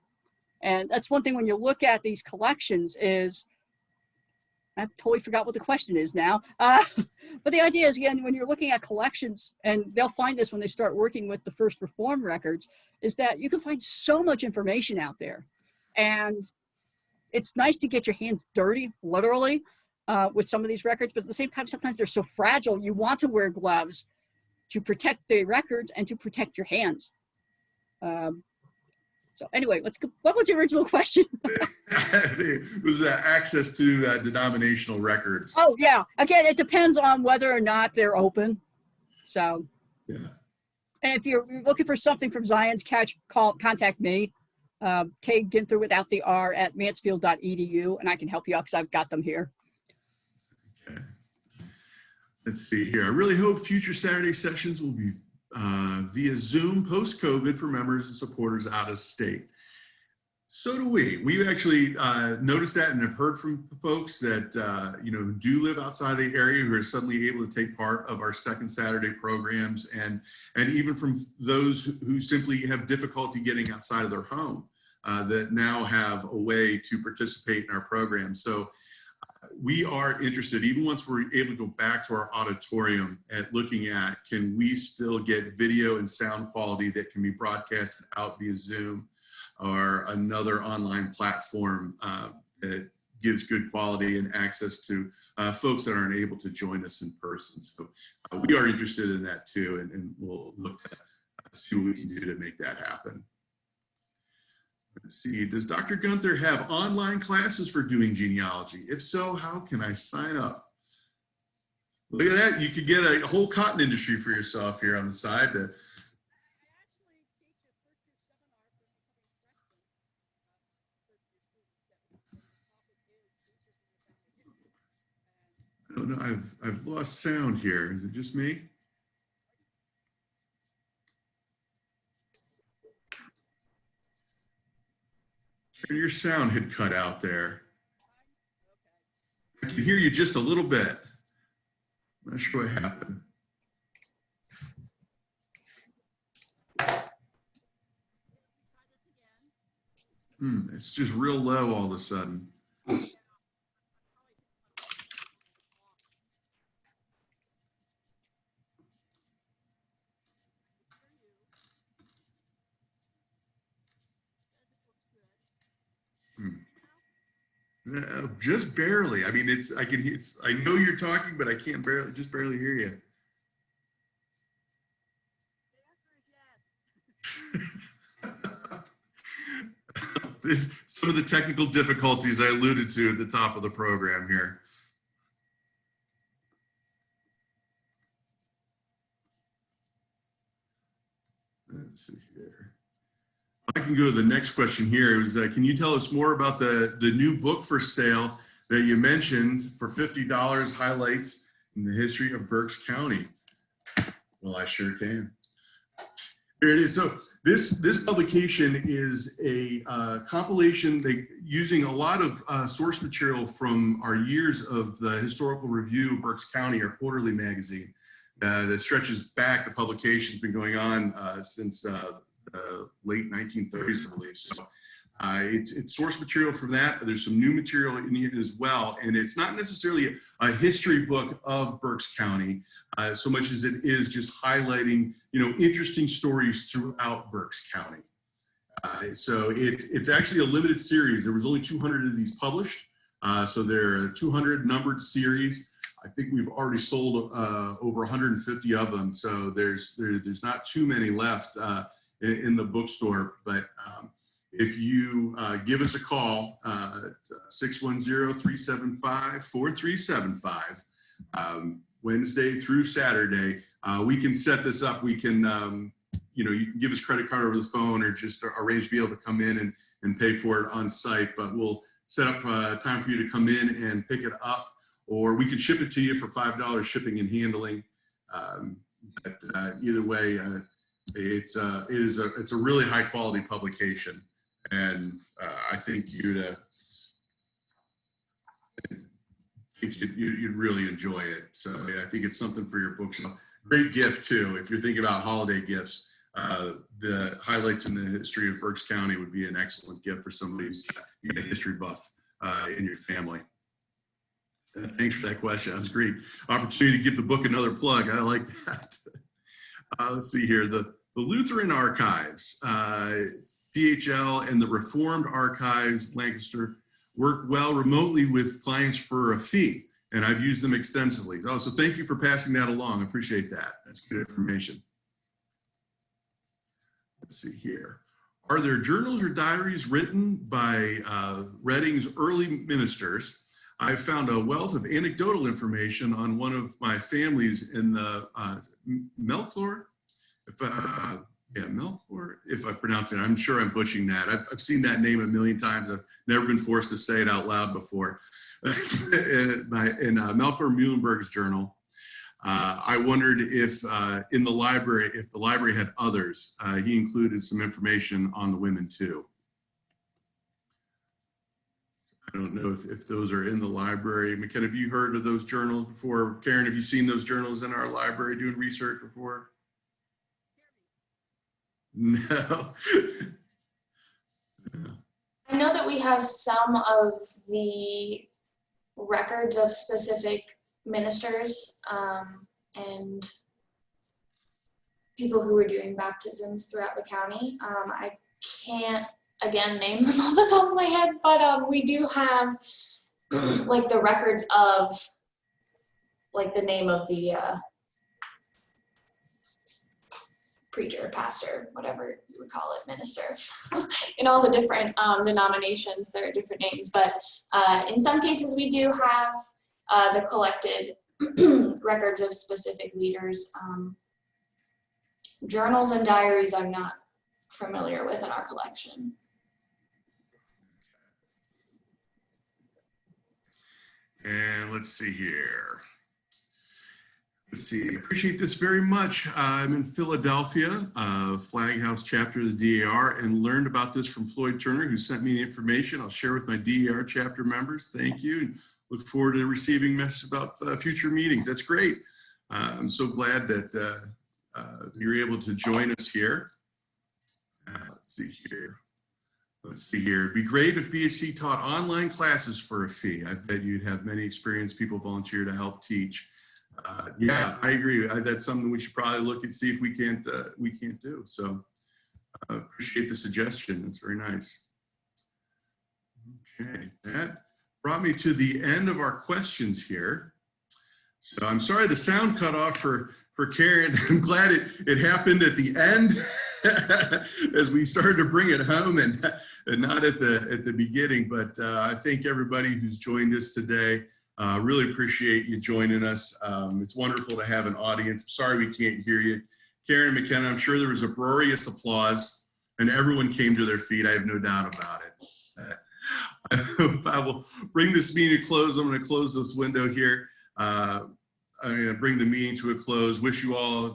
And that's one thing when you look at these collections is, I've totally forgot what the question is now. But the idea is, again, when you're looking at collections, and they'll find this when they start working with the First Reformed records, is that you can find so much information out there. And it's nice to get your hands dirty, literally, with some of these records. But at the same time, sometimes they're so fragile, you want to wear gloves to protect the records and to protect your hands. So anyway, let's go. What was the original question? It was access to denominational records. Oh, yeah. Again, it depends on whether or not they're open. So, yeah. And if you're looking for something from Zion's Catch, contact me, Karen Gunther without the R at mansfield.edu, and I can help you out because I've got them here. Okay. Let's see here. I really hope future Saturday sessions will be via Zoom post-COVID for members and supporters out of state. So do we. We've actually noticed that and have heard from folks that who do live outside the area who are suddenly able to take part of our second Saturday programs, and even from those who simply have difficulty getting outside of their home that now have a way to participate in our program. So we are interested, even once we're able to go back to our auditorium, at looking at, can we still get video and sound quality that can be broadcasted out via Zoom or another online platform that gives good quality and access to folks that aren't able to join us in person. So we are interested in that too, and we'll look to see what we can do to make that happen. Let's see, does Dr. Gunther have online classes for doing genealogy? If so, how can I sign up? Look at that, you could get a whole cotton industry for yourself here on the side. I don't know, I've lost sound here. Is it just me? Your sound had cut out there. I can hear you just a little bit. I'm not sure what happened. It's just real low all of a sudden. Just barely. I mean, I know you're talking, but I can't just barely hear you. Some of the technical difficulties I alluded to at the top of the program here. Let's see here. I can go to the next question here. It was, can you tell us more about the new book for sale that you mentioned for $50, highlights in the history of Berks County? Well, I sure can. Here it is. So this publication is a compilation using a lot of source material from our years of the historical review of Berks County, our quarterly magazine, that stretches back. The publication's been going on since late 1930s, I believe. So it's source material from that. There's some new material in it as well. And it's not necessarily a history book of Berks County, so much as it is just highlighting, interesting stories throughout Berks County. So it's actually a limited series. There was only 200 of these published. So they're a 200 numbered series. I think we've already sold over 150 of them. So there's not too many left in the bookstore, but if you give us a call at 610-375-4375, Wednesday through Saturday, we can set this up. We can, you can give us credit card over the phone or just arrange to be able to come in and pay for it on site, but we'll set up time for you to come in and pick it up, or we can ship it to you for $5 shipping and handling. But either way, it's a really high quality publication, and I think you'd really enjoy it. So yeah, I think it's something for your bookshelf. Great gift too if you're thinking about holiday gifts. The highlights in the history of Berks County would be an excellent gift for somebody who's a history buff in your family. Thanks for that question. That's a great opportunity to give the book another plug. I like that. Let's see here. The Lutheran Archives, PHL, and the Reformed Archives, Lancaster, work well remotely with clients for a fee, and I've used them extensively. Oh, so thank you for passing that along. I appreciate that. That's good information. Let's see here. Are there journals or diaries written by Reading's early ministers? I've found a wealth of anecdotal information on one of my families in the Melflor. Melflor, if I pronounce it. I'm sure I'm butchering that. I've seen that name a million times. I've never been forced to say it out loud before. in Melflor Muhlenberg's journal. I wondered if in the library, if the library had others, he included some information on the women too. I don't know if those are in the library. McKenna, have you heard of those journals before? Karen, have you seen those journals in our library doing research before? No. I know that we have some of the records of specific ministers and people who were doing baptisms throughout the county. I can't, again, name them off the top of my head, but we do have like the records of like the name of the preacher, pastor, whatever you would call it, minister. In all the different denominations, there are different names, but in some cases we do have the collected records of specific leaders. Journals and diaries I'm not familiar with in our collection. And let's see here. Let's see, I appreciate this very much. I'm in Philadelphia, Flag House chapter of the DAR, and learned about this from Floyd Turner, who sent me the information. I'll share with my DAR chapter members. Thank you. And look forward to receiving messages about future meetings. That's great. I'm so glad that you're able to join us here. Let's see here. Let's see here. It'd be great if BHC taught online classes for a fee. I bet you'd have many experienced people volunteer to help teach. Yeah, I agree. That's something we should probably look and see if we can't do. So appreciate the suggestion. That's very nice. Okay, that brought me to the end of our questions here. So I'm sorry the sound cut off for Karen. I'm glad it happened at the end as we started to bring it home and not at the beginning. But I thank everybody who's joined us today. Really appreciate you joining us. It's wonderful to have an audience. Sorry we can't hear you. Karen and McKenna, I'm sure there was uproarious applause and everyone came to their feet. I have no doubt about it. I will bring this meeting to close. I'm going to close this window here. I'm going to bring the meeting to a close. Wish you all a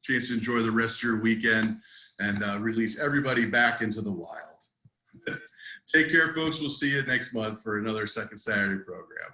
chance to enjoy the rest of your weekend and release everybody back into the wild. Take care, folks. We'll see you next month for another Second Saturday program.